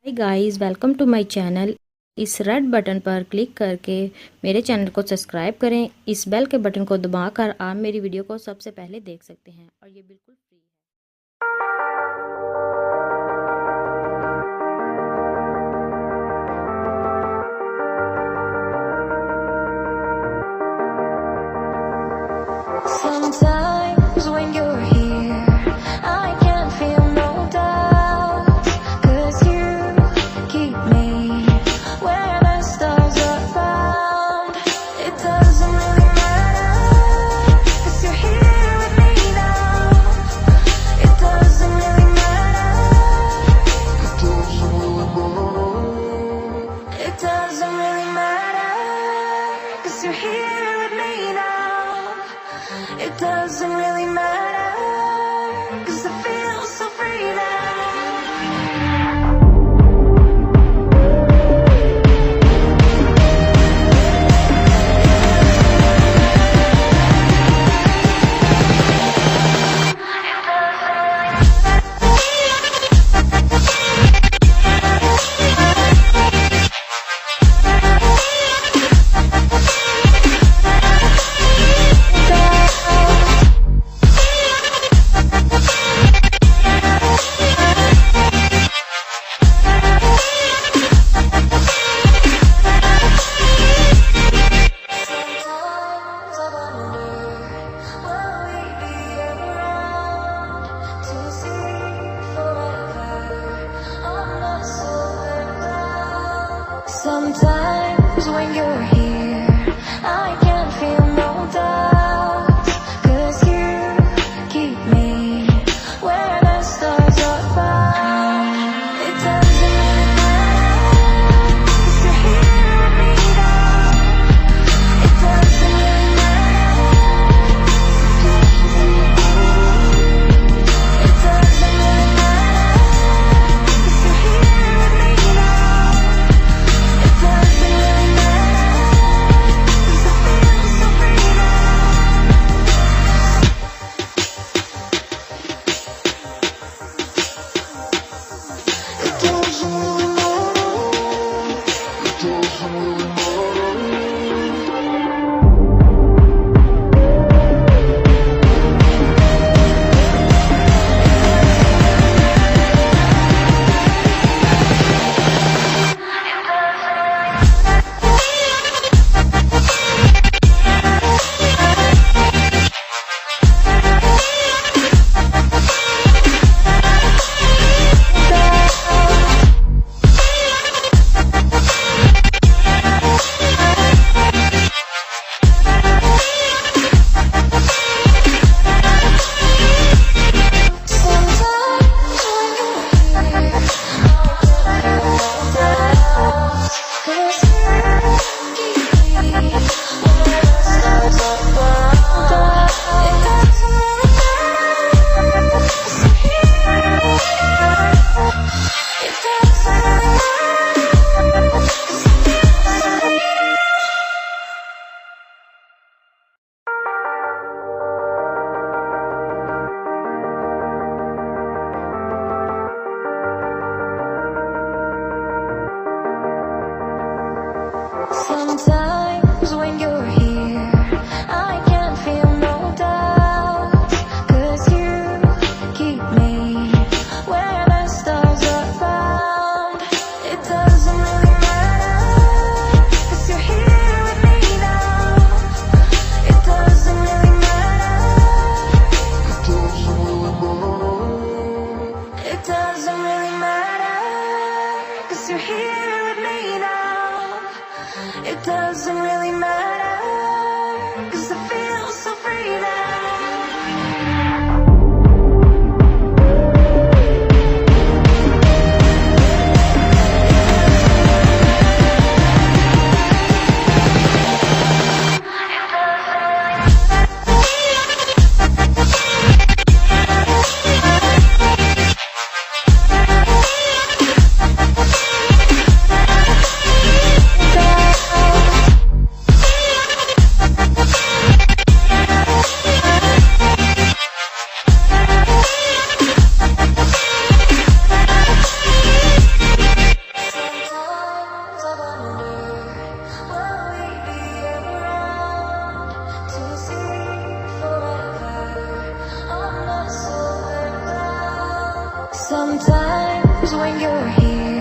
Hi guys, welcome to my channel. इस red button पर click करके मेरे चैनल को सब्सक्राइब करें। इस बेल के बटन को दबाकर आप मेरी वीडियो को सबसे पहले देख सकते हैं और ये बिल्कुल फ्री है। Sometimes when you're here, I can feel no doubt, 'cause you keep me where the stars are found. It doesn't really matter, 'cause you're here with me now. It doesn't really matter. It doesn't really matter, 'cause you're here with me now. It doesn't really matter, 'cause I feel so free now. Sometimes when you're here, I can feel no doubt, 'cause you keep me where the stars are found. It doesn't really matter, 'cause you're here with me now. It doesn't really matter. It doesn't really matter, 'cause you're here with me now. It doesn't really matter, 'cause I feel so free now. It doesn't really matter. It doesn't really matter. Sometimes when you're here, I can feel no doubt, 'cause you keep me where the stars are found. It doesn't really matter, 'cause you're here with me now. It doesn't really matter. It doesn't really matter, 'cause you're here with me now. It doesn't really matter, 'cause I feel so free now. you're here.